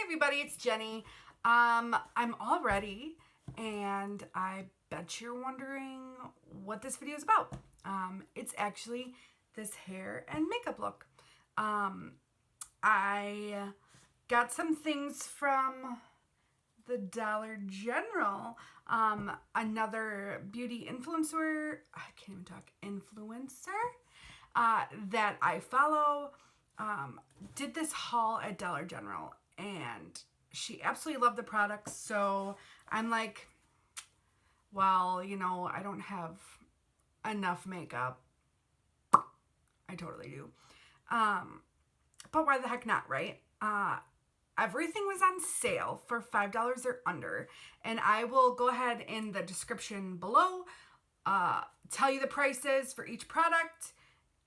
everybody, it's Jenny. I'm all ready, and I bet you're wondering what this video is about. It's actually this hair and makeup look. I got some things from the Dollar General. Another beauty influencer, that I follow, did this haul at Dollar General, and she absolutely loved the products. So I'm like, well, I don't have enough makeup. I totally do. But why the heck not, right? Everything was on sale for $5 or under, and I will go ahead in the description below, tell you the prices for each product,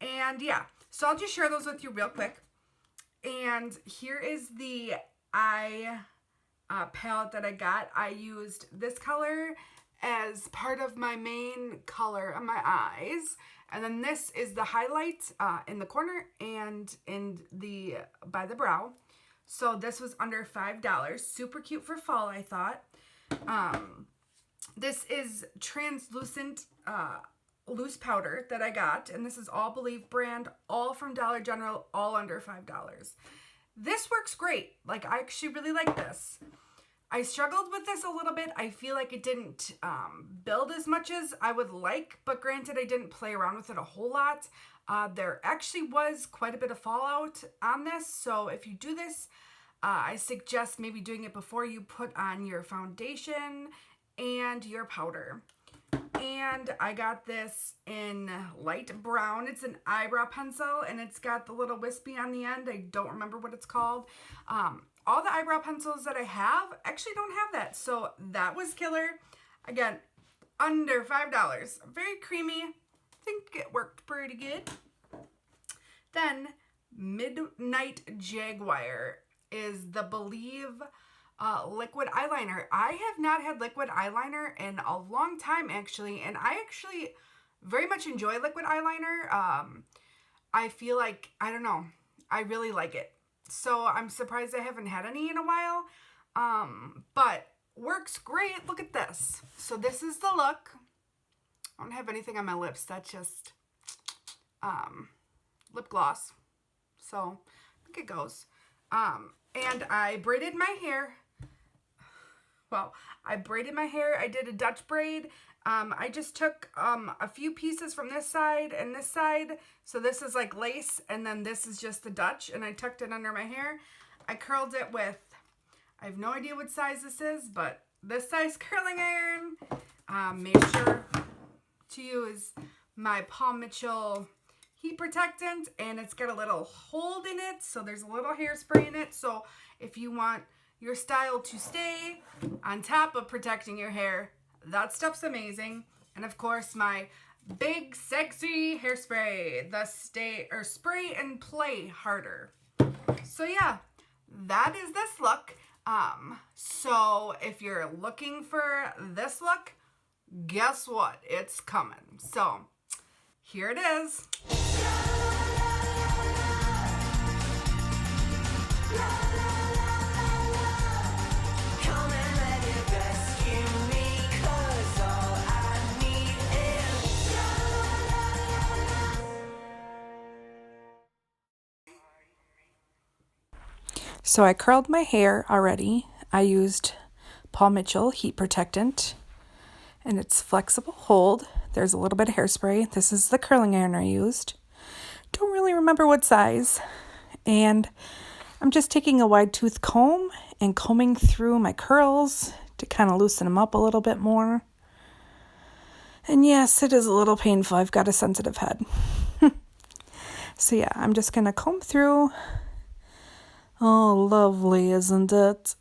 and yeah, so I'll just share those with you real quick. And here is the eye palette that I got. I used this color as part of my main color on my eyes, and then this is the highlight in the corner and by the brow. So this was under $5. Super cute for fall, I thought. This is translucent loose powder that I got, and this is all Believe brand, all from Dollar General, all under $5. This works great. Like, I actually really like this. I struggled with this a little bit. I feel like it didn't build as much as I would like, but granted, I didn't play around with it a whole lot. There actually was quite a bit of fallout on this, so if you do this, I suggest maybe doing it before you put on your foundation and your powder. And I got this in light brown. It's an eyebrow pencil, and it's got the little wispy on the end. I don't remember what it's called. All the eyebrow pencils that I have actually don't have that, so that was killer. Again, under $5. Very creamy. I think it worked pretty good. Then Midnight Jaguar is the Believe liquid eyeliner. I have not had liquid eyeliner in a long time, actually, and I actually very much enjoy liquid eyeliner. I feel like, I don't know, I really like it. So I'm surprised I haven't had any in a while, but works great. Look at this. So this is the look. I don't have anything on my lips. That's just lip gloss. So I think it goes. And I braided my hair. Well, I braided my hair. I did a Dutch braid. I just took a few pieces from this side and this side. So this is like lace, and then this is just the Dutch, and I tucked it under my hair. I curled it with, I have no idea what size this is, but this size curling iron. Made sure to use my Paul Mitchell heat protectant, and it's got a little hold in it, so there's a little hairspray in it. So if you want your style to stay on top of protecting your hair, that stuff's amazing. And of course, my big sexy hairspray, the spray and play harder. So yeah, that is this look. So if you're looking for this look, guess what? It's coming. So here it is. So I curled my hair already. I used Paul Mitchell heat protectant, and it's flexible hold. There's a little bit of hairspray. This is the curling iron I used. Don't really remember what size. And I'm just taking a wide tooth comb and combing through my curls to kind of loosen them up a little bit more. And yes, it is a little painful. I've got a sensitive head. So yeah, I'm just going to comb through. Oh, lovely, isn't it?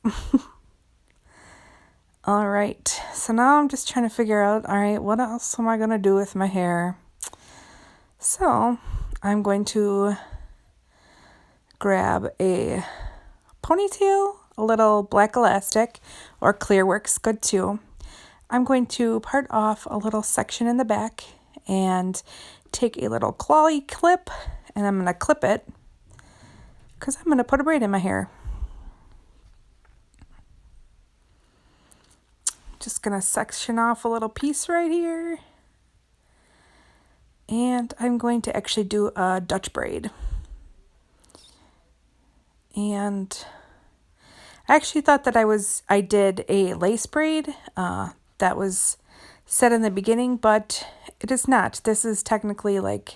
All right, so now I'm just trying to figure out, all right, what else am I going to do with my hair? So I'm going to grab a ponytail, a little black elastic, or clear works good too. I'm going to part off a little section in the back and take a little clawy clip, and I'm going to clip it because I'm going to put a braid in my hair. just going to section off a little piece right here. And I'm going to actually do a Dutch braid. And I actually thought that I did a lace braid that was said in the beginning, but it is not. This is technically like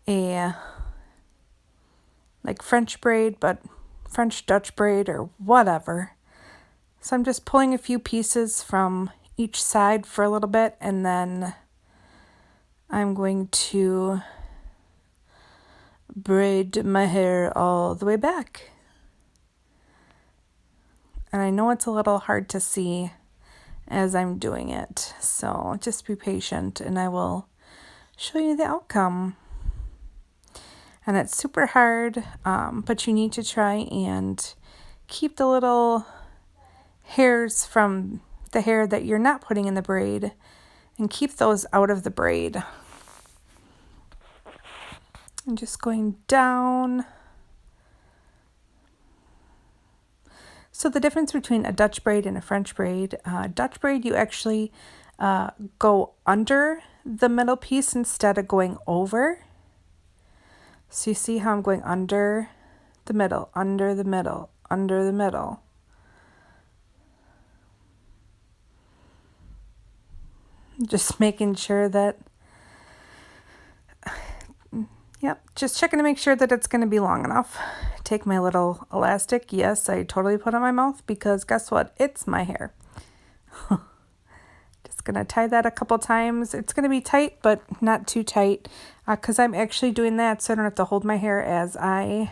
a French braid, but French Dutch braid or whatever. So I'm just pulling a few pieces from each side for a little bit, and then I'm going to braid my hair all the way back. And I know it's a little hard to see as I'm doing it, so just be patient and I will show you the outcome. And it's super hard, but you need to try and keep the little hairs from the hair that you're not putting in the braid and keep those out of the braid. I'm just going down. So the difference between a Dutch braid and a French braid, Dutch braid you actually go under the middle piece instead of going over. So you see how I'm going under the middle, under the middle, under the middle. Just making sure that, yep, just checking to make sure that it's going to be long enough. Take my little elastic. Yes, I totally put it in my mouth because guess what? It's my hair. Just going to tie that a couple times. It's going to be tight, but not too tight because I'm actually doing that so I don't have to hold my hair as I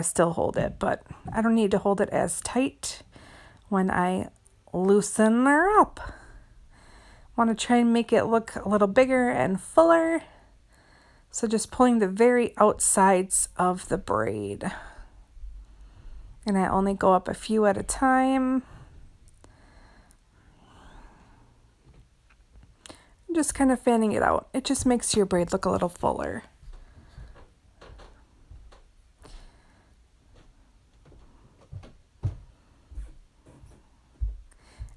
still hold it, but I don't need to hold it as tight when I loosen her up. Want to try and make it look a little bigger and fuller. So just pulling the very outsides of the braid. And I only go up a few at a time. Just kind of fanning it out. It just makes your braid look a little fuller.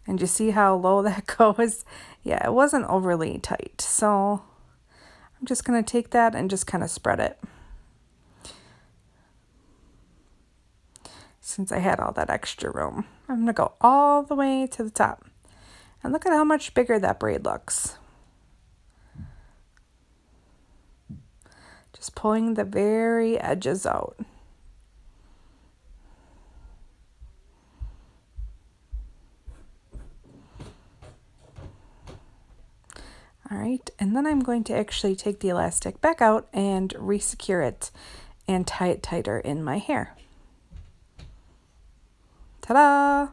And you see how low that goes? Yeah, it wasn't overly tight. So I'm just going to take that and just kind of spread it. Since I had all that extra room. I'm going to go all the way to the top. And look at how much bigger that braid looks. Just pulling the very edges out. All right, and then I'm going to actually take the elastic back out and re-secure it and tie it tighter in my hair. Ta-da!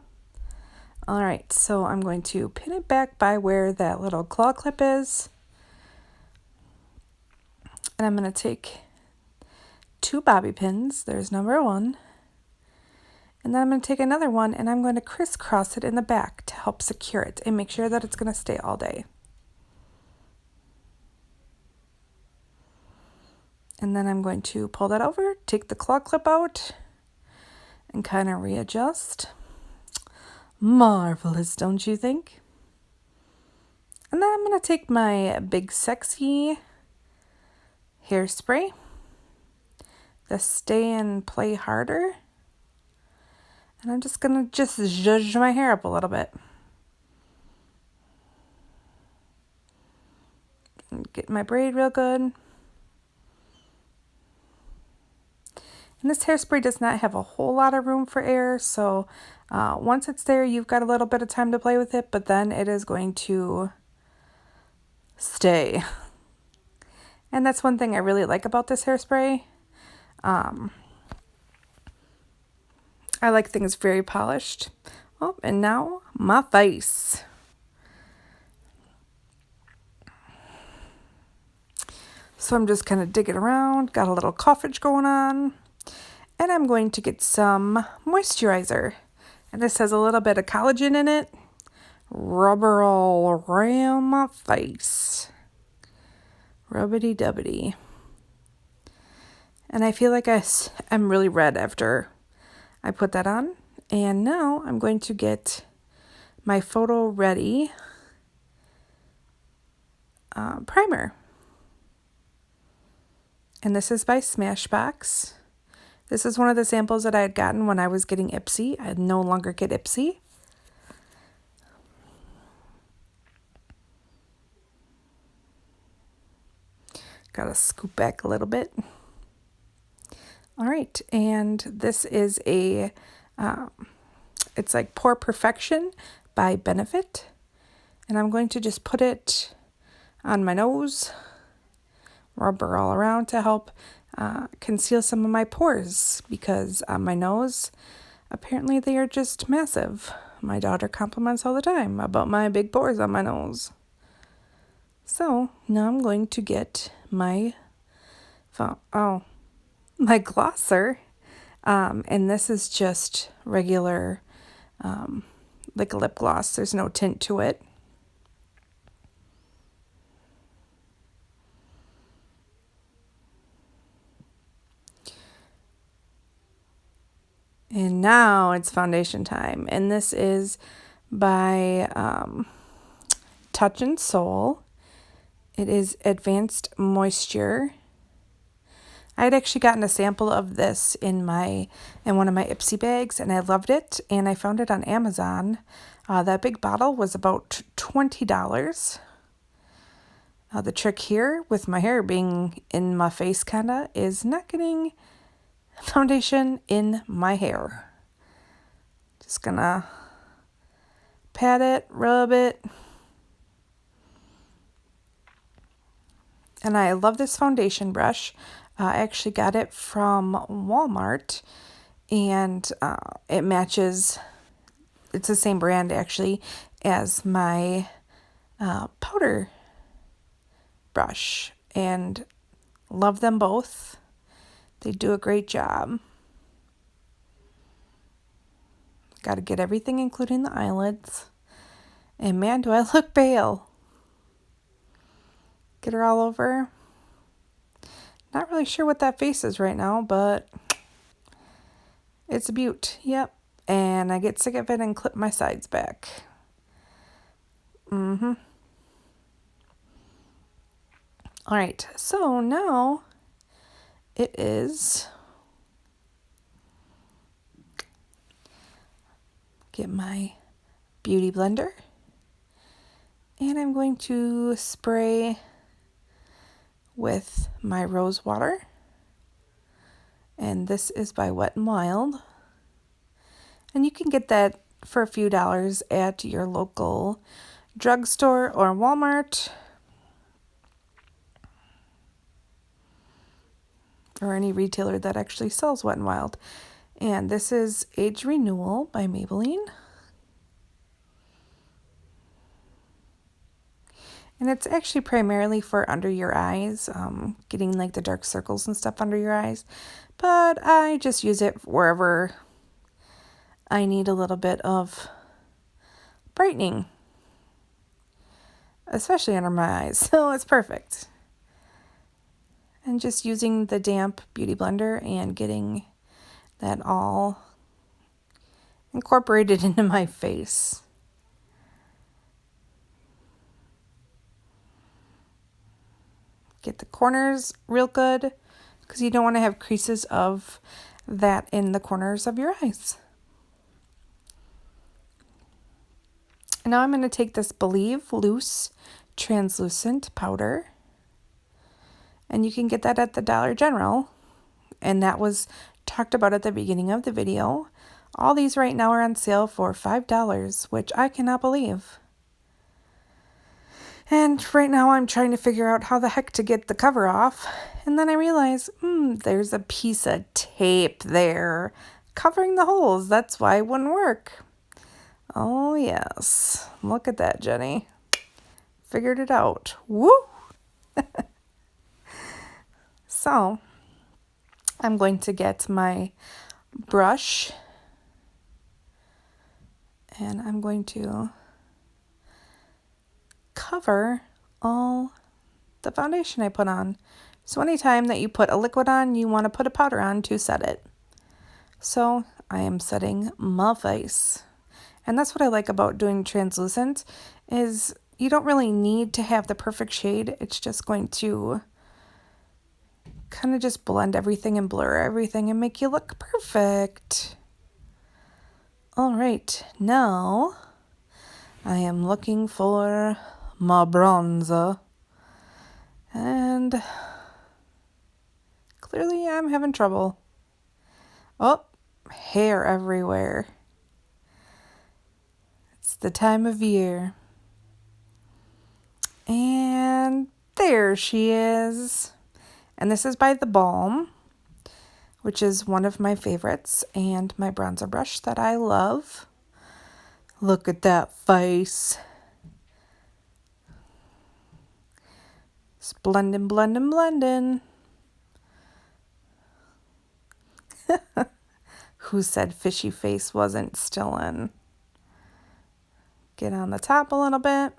All right, so I'm going to pin it back by where that little claw clip is. And I'm going to take 2 bobby pins. There's number 1. And then I'm going to take another one and I'm going to crisscross it in the back to help secure it and make sure that it's going to stay all day. And then I'm going to pull that over, take the claw clip out, and kind of readjust. Marvelous, don't you think? And then I'm going to take my Big Sexy hairspray, the Stay and Play Harder, and I'm just going to zhuzh my hair up a little bit. And get my braid real good. And this hairspray does not have a whole lot of room for air, so once it's there, you've got a little bit of time to play with it, but then it is going to stay. And that's one thing I really like about this hairspray. I like things very polished. Oh, and now my face. So I'm just kind of digging around, got a little coffage going on. And I'm going to get some moisturizer. And this has a little bit of collagen in it. Rub her all around my face. Rubbity-dubbity. And I feel like I'm really red after I put that on. And now I'm going to get my Photo Ready primer. And this is by Smashbox. This is one of the samples that I had gotten when I was getting Ipsy. I no longer get Ipsy. Gotta scoop back a little bit. All right, and this is it's like Pore Perfection by Benefit. And I'm going to just put it on my nose, rub her all around to help conceal some of my pores, because on my nose, apparently they are just massive. My daughter compliments all the time about my big pores on my nose. So now I'm going to get my my glosser, and this is just regular like a lip gloss. There's no tint to it. And now it's foundation time, and this is by Touch and Soul. It is Advanced Moisture. I had actually gotten a sample of this in one of my Ipsy bags, and I loved it, and I found it on Amazon. That big bottle was about $20. The trick here, with my hair being in my face kinda, is not getting foundation in my hair. Just gonna pat it, rub it. And I love this foundation brush. I actually got it from Walmart, and it matches, it's the same brand actually as my powder brush, and love them both. They do a great job. Got to get everything, including the eyelids. And man, do I look pale. Get her all over. Not really sure what that face is right now, but it's a beaut. Yep. And I get sick of it and clip my sides back. All right, so now it is, get my beauty blender, and I'm going to spray with my rose water, and this is by Wet n Wild, and you can get that for a few dollars at your local drugstore or Walmart, or any retailer that actually sells Wet n Wild. And this is Age Renewal by Maybelline. And it's actually primarily for under your eyes, getting like the dark circles and stuff under your eyes. But I just use it wherever I need a little bit of brightening, especially under my eyes. So it's perfect. And just using the damp beauty blender and getting that all incorporated into my face. Get the corners real good, because you don't want to have creases of that in the corners of your eyes. And now I'm going to take this Believe Loose Translucent Powder, and you can get that at the Dollar General, and that was talked about at the beginning of the video. All these right now are on sale for $5, which I cannot believe. And right now I'm trying to figure out how the heck to get the cover off, and then I realize, there's a piece of tape there covering the holes. That's why it wouldn't work. Oh yes, look at that, Jenny. Figured it out. Woo! So I'm going to get my brush, and I'm going to cover all the foundation I put on. So anytime that you put a liquid on, you want to put a powder on to set it. So I am setting my face. And that's what I like about doing translucent is you don't really need to have the perfect shade. It's just going to kind of just blend everything and blur everything and make you look perfect. All right, now I am looking for my bronzer. And clearly I'm having trouble. Oh, hair everywhere. It's the time of year. And there she is. And this is by The Balm, which is one of my favorites, and my bronzer brush that I love. Look at that face. It's blending, blending, blending. Who said fishy face wasn't still in? Get on the top a little bit.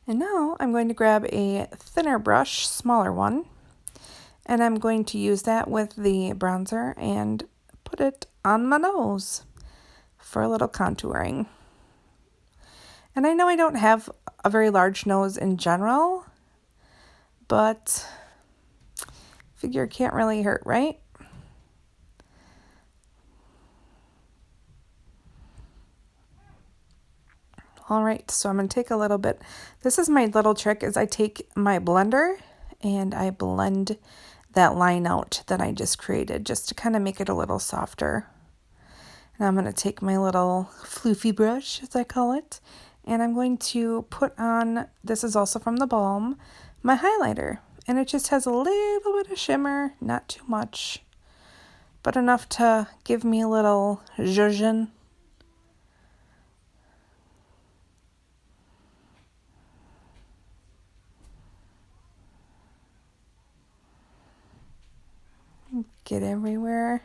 And now I'm going to grab a thinner brush, smaller one, and I'm going to use that with the bronzer and put it on my nose for a little contouring. And I know I don't have a very large nose in general, but figure it can't really hurt, right? All right, so I'm going to take a little bit. This is my little trick is I take my blender and I blend that line out that I just created just to kind of make it a little softer. And I'm going to take my little floofy brush, as I call it, and I'm going to put on, this is also from The Balm, my highlighter. And it just has a little bit of shimmer, not too much, but enough to give me a little zhuzhin. Get everywhere.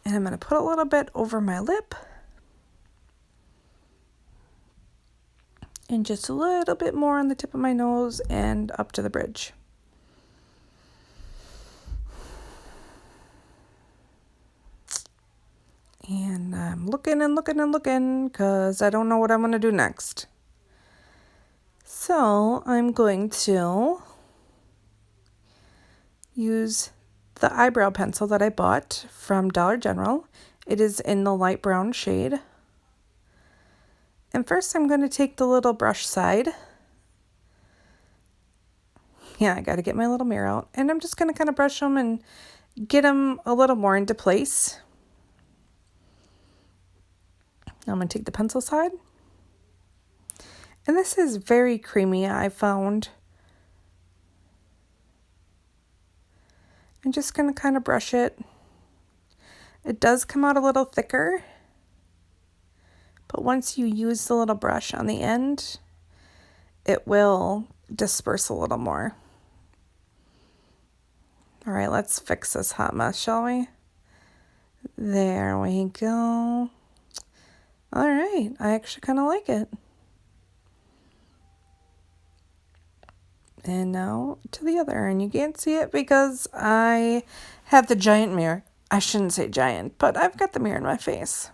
And I'm going to put a little bit over my lip. And just a little bit more on the tip of my nose and up to the bridge. And I'm looking and looking and looking because I don't know what I'm going to do next. So I'm going to use the eyebrow pencil that I bought from Dollar General. It is in the light brown shade. And first I'm going to take the little brush side. Yeah, I got to get my little mirror out. And I'm just going to kind of brush them and get them a little more into place. Now I'm going to take the pencil side. And this is very creamy, I found. I'm just going to kind of brush it. It does come out a little thicker. But once you use the little brush on the end, it will disperse a little more. All right, let's fix this hot mess, shall we? There we go. All right, I actually kind of like it. And now to the other, and you can't see it because I have the giant mirror. I shouldn't say giant, but I've got the mirror in my face.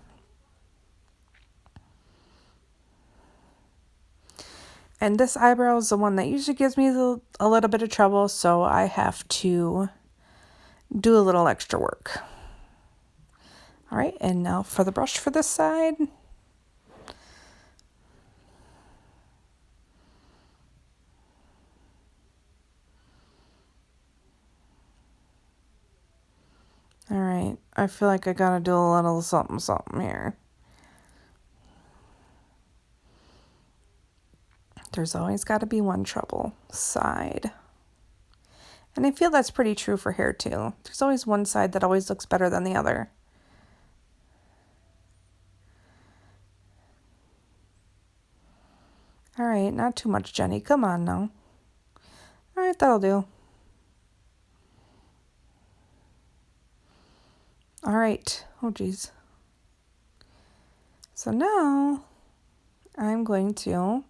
And this eyebrow is the one that usually gives me a little bit of trouble, so I have to do a little extra work. All right, and now for the brush for this side. All right, I feel like I gotta do a little something something here. There's always got to be one trouble side. And I feel that's pretty true for hair too. There's always one side that always looks better than the other. All right, not too much, Jenny. Come on now. All right, that'll do. All right. Oh, geez. So now I'm going to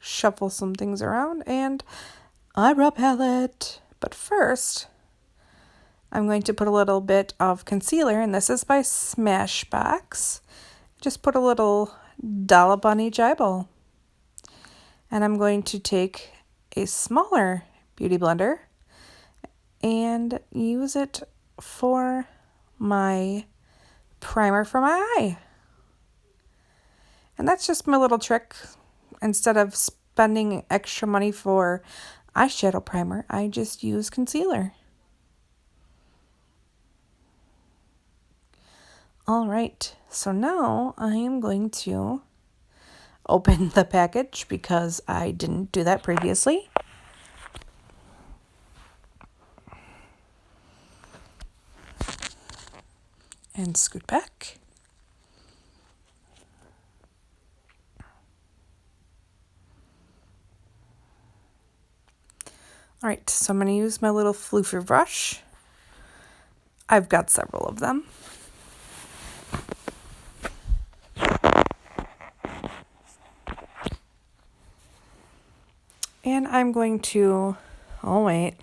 shuffle some things around and eyebrow palette. But first, I'm going to put a little bit of concealer, and this is by Smashbox. Just put a little dollop on each eyeball. And I'm going to take a smaller beauty blender and use it for my primer for my eye. And that's just my little trick. Instead of spending extra money for eyeshadow primer, I just use concealer. All right, so now I am going to open the package because I didn't do that previously. And scoot back. All right, so I'm going to use my little floofy brush. I've got several of them. And I'm going to, I'm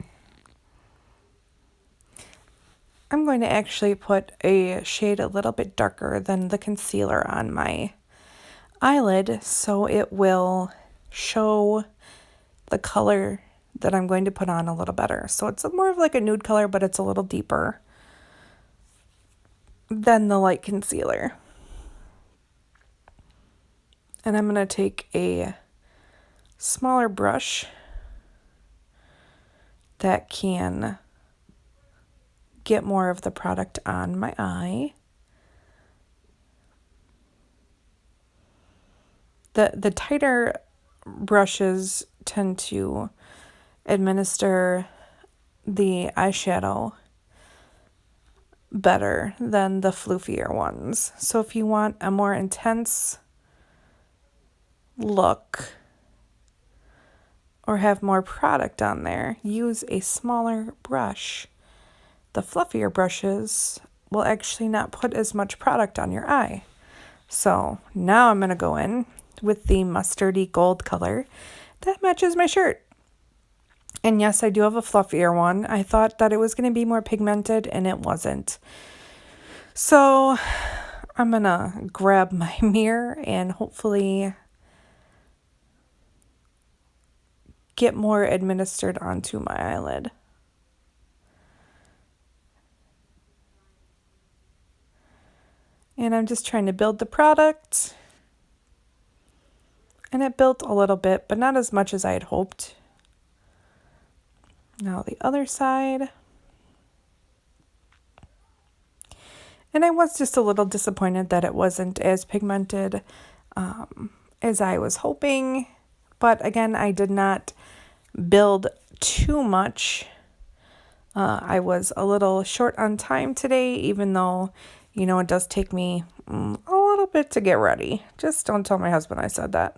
going to actually put a shade a little bit darker than the concealer on my eyelid so it will show the color that I'm going to put on a little better. So it's more of like a nude color, but it's a little deeper than the light concealer. And I'm going to take a smaller brush that can get more of the product on my eye. The tighter brushes tend to administer the eyeshadow better than the floofier ones. So if you want a more intense look or have more product on there, use a smaller brush. The fluffier brushes will actually not put as much product on your eye. So now I'm going to go in with the mustardy gold color that matches my shirt. And yes, I do have a fluffier one. I thought that it was going to be more pigmented, and it wasn't. So I'm going to grab my mirror and hopefully get more administered onto my eyelid. And I'm just trying to build the product. And it built a little bit, but not as much as I had hoped. Now the other side. And I was just a little disappointed that it wasn't as pigmented as I was hoping. But again, I did not build too much. I was a little short on time today, even though, it does take me a little bit to get ready. Just don't tell my husband I said that.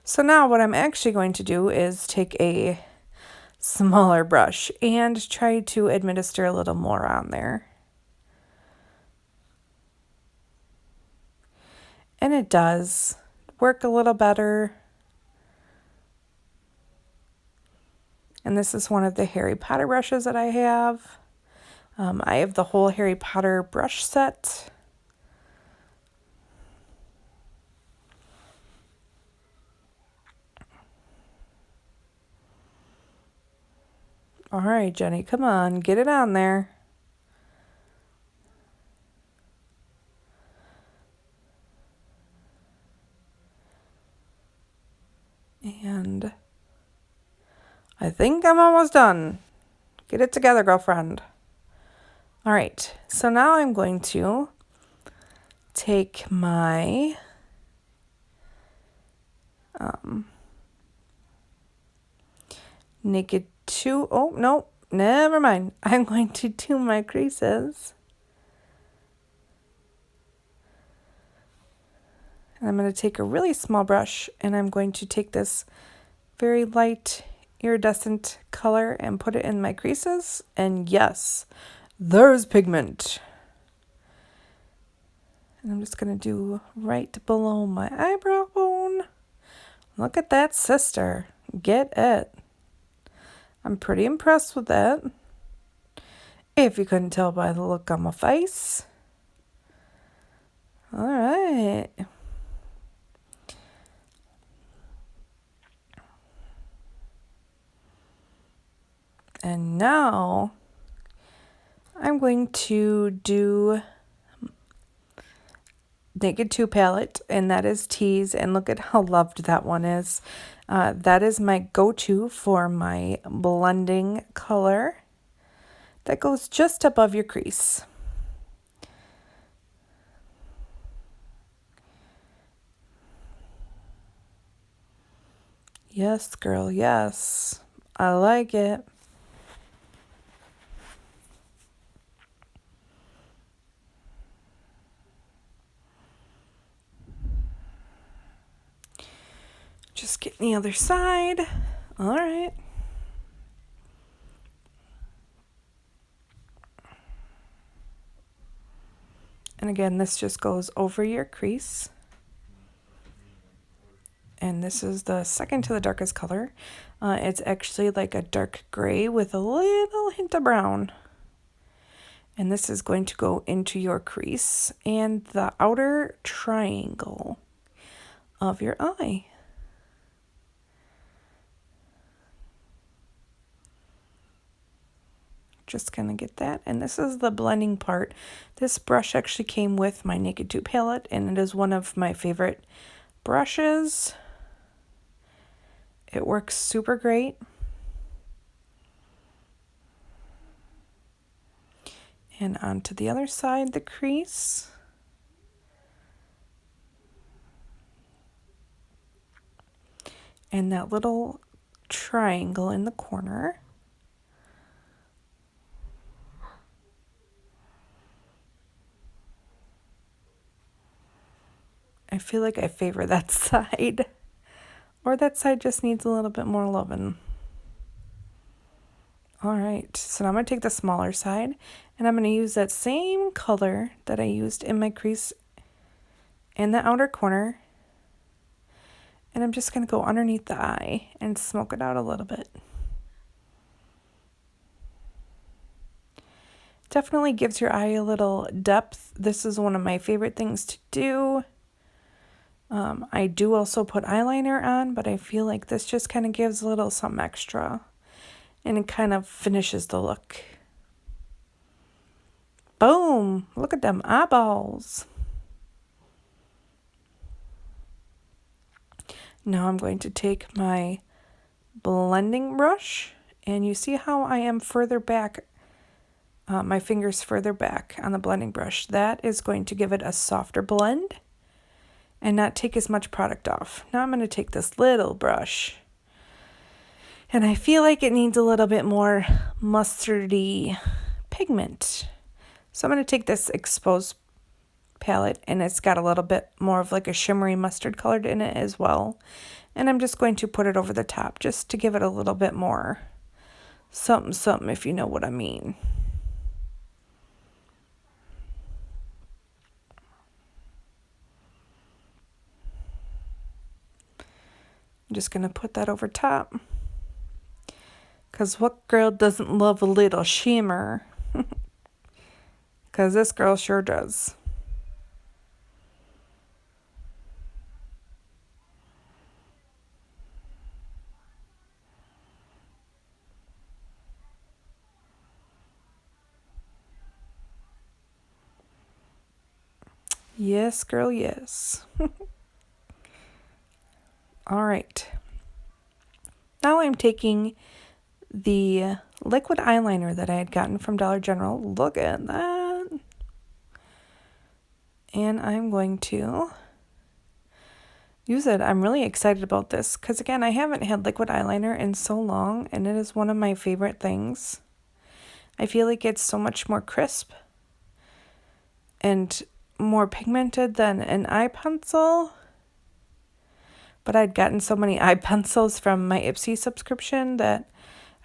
So now what I'm actually going to do is take a smaller brush and try to administer a little more on there. And it does work a little better. And this is one of the Harry Potter brushes that I have. I have the whole Harry Potter brush set. All right, Jenny, come on, get it on there. And I think I'm almost done. Get it together, girlfriend. All right, so now I'm going to take my Naked 2. Oh, no, never mind. I'm going to do my creases. And I'm going to take a really small brush and I'm going to take this very light iridescent color and put it in my creases. And yes, there's pigment. And I'm just going to do right below my eyebrow bone. Look at that, sister. Get it. I'm pretty impressed with that. If you couldn't tell by the look on my face. All right. And now I'm going to do Naked 2 palette, and that is Tease, and look at how loved that one is. That is my go-to for my blending color that goes just above your crease. Yes, girl, yes. I like it. Just getting the other side. All right. And again, this just goes over your crease. And this is the second to the darkest color. It's actually like a dark gray with a little hint of brown. And this is going to go into your crease and the outer triangle of your eye. Just gonna get that. And this is the blending part. This brush actually came with my Naked 2 palette, and it is one of my favorite brushes. It works super great. And onto the other side, the crease. And that little triangle in the corner. I feel like I favor that side. Or that side just needs a little bit more loving. All right, so now I'm going to take the smaller side, and I'm going to use that same color that I used in my crease in the outer corner. And I'm just going to go underneath the eye and smoke it out a little bit. Definitely gives your eye a little depth. This is one of my favorite things to do. I do also put eyeliner on, but I feel like this just kind of gives a little something extra. And it kind of finishes the look. Boom! Look at them eyeballs. Now I'm going to take my blending brush, and you see how I am further back, my fingers further back on the blending brush. That is going to give it a softer blend and not take as much product off. Now I'm going to take this little brush, and I feel like it needs a little bit more mustardy pigment. So I'm going to take this exposed palette, and it's got a little bit more of like a shimmery mustard colored in it as well. And I'm just going to put it over the top just to give it a little bit more something, something, if you know what I mean. I'm just going to put that over top. Because what girl doesn't love a little shimmer? Because this girl sure does. Yes, girl, yes. All right. Now I'm taking the liquid eyeliner that I had gotten from Dollar General. Look at that. And I'm going to use it. I'm really excited about this because, again, I haven't had liquid eyeliner in so long, and it is one of my favorite things. I feel like it's so much more crisp and more pigmented than an eye pencil. But I'd gotten so many eye pencils from my Ipsy subscription that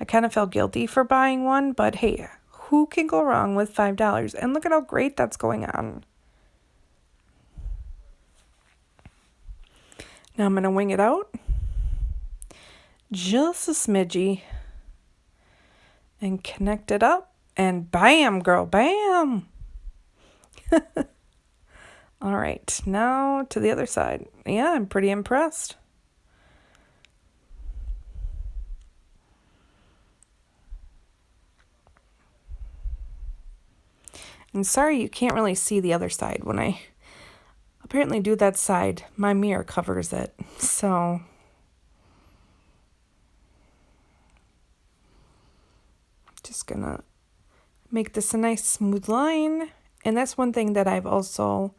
I kind of felt guilty for buying one. But hey, who can go wrong with $5? And look at how great that's going on. Now I'm going to wing it out just a smidgy and connect it up And bam, girl, bam. All right, now to the other side. Yeah, I'm pretty impressed. And sorry you can't really see the other side. When I apparently do that side, my mirror covers it. So just gonna make this a nice smooth line. And that's one thing that I've also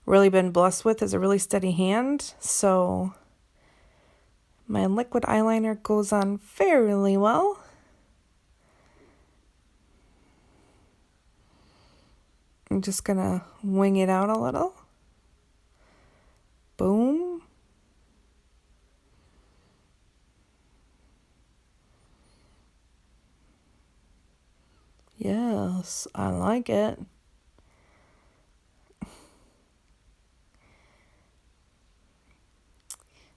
really been blessed with, is a really steady hand. So my liquid eyeliner goes on fairly well. I'm just gonna wing it out a little. Boom. Yes, I like it.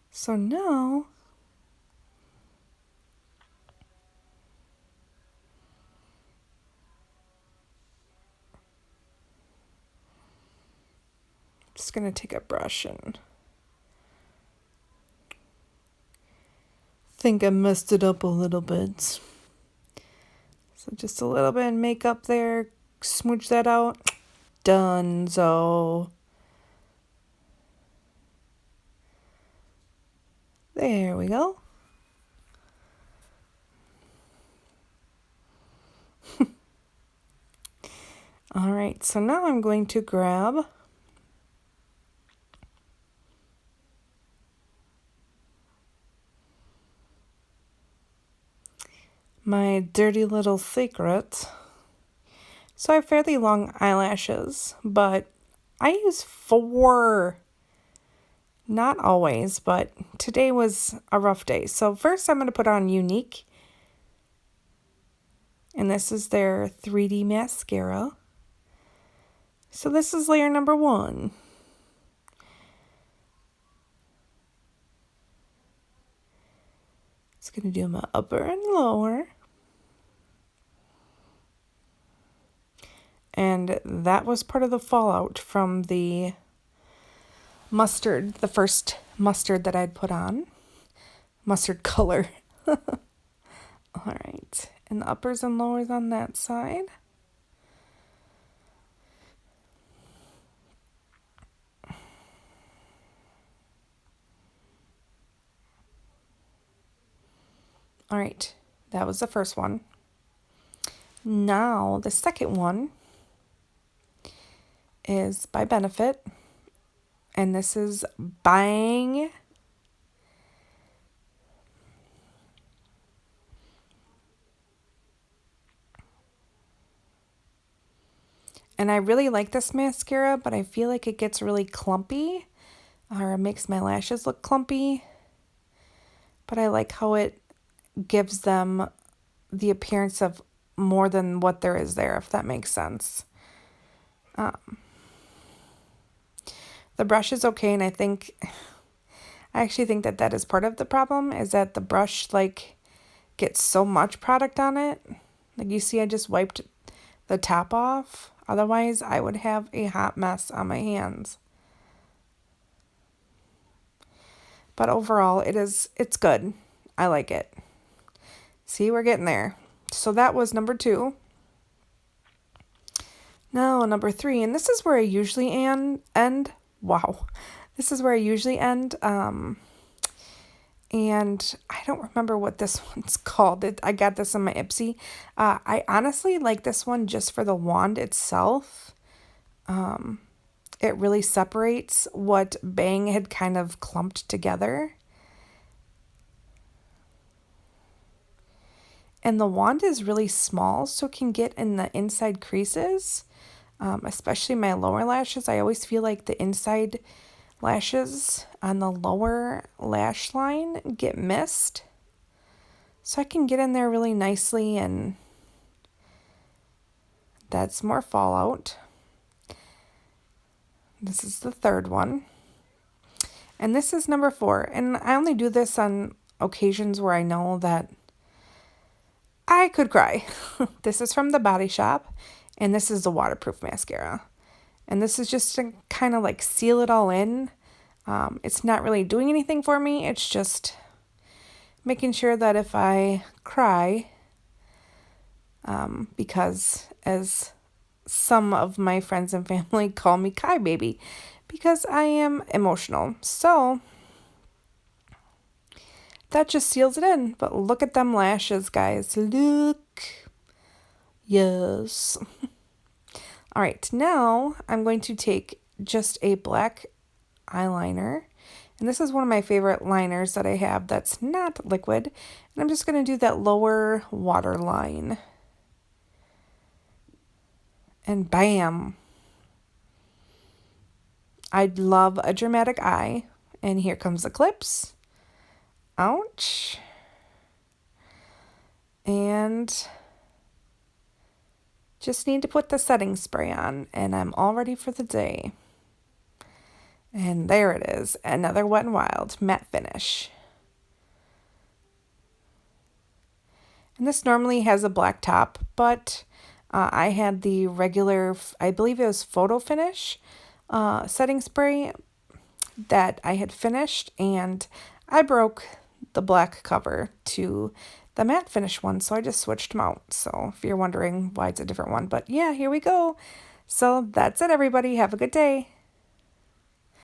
So now I'm just gonna take a brush and think I messed it up a little bit. So just a little bit of makeup there, smooch that out. Donezo. There we go. All right, so now I'm going to grab my dirty little secret. So I have fairly long eyelashes, but I use 4. Not always, but today was a rough day. So first I'm going to put on Unique. And this is their 3D mascara. So this is layer number 1. It's going to do my upper and lower. And that was part of the fallout from the mustard, the first mustard that I'd put on. Mustard color. All right. And the uppers and lowers on that side. All right. That was the first one. Now, the second one is by Benefit. And this is Bang. And I really like this mascara, but I feel like it gets really clumpy, or it makes my lashes look clumpy. But I like how it gives them the appearance of more than what there is there, if that makes sense. The brush is okay, and I actually think that is part of the problem, is that the brush gets so much product on it. Like you see, I just wiped the top off. Otherwise, I would have a hot mess on my hands. But overall, it's good. I like it. See, we're getting there. So that was number 2. Now, number 3, and this is where I usually end. Wow. This is where I usually end. And I don't remember what this one's called. I got this in my Ipsy. I honestly like this one just for the wand itself. It really separates what Bang had kind of clumped together. And the wand is really small, so it can get in the inside creases, especially my lower lashes. I always feel like the inside lashes on the lower lash line get missed. So I can get in there really nicely, and that's more fallout. This is the third one. And this is number 4. And I only do this on occasions where I know that I could cry. This is from the Body Shop, and this is the waterproof mascara. And this is just to kind of like seal it all in. It's not really doing anything for me. It's just making sure that if I cry, because as some of my friends and family call me Kai Baby, because I am emotional. So that just seals it in. But look at them lashes, guys. Look. Yes. All right, now I'm going to take just a black eyeliner. And this is one of my favorite liners that I have that's not liquid. And I'm just going to do that lower waterline. And bam! I'd love a dramatic eye. And here comes the clips. Ouch. And just need to put the setting spray on. And I'm all ready for the day. And there it is, another Wet n Wild matte finish. And this normally has a black top, but I had the regular, I believe it was Photo Finish setting spray that I had finished, and I broke the black cover to the matte finish one, so I just switched them out. So if you're wondering why it's a different one, but yeah, here we go. So that's it, everybody. Have a good day.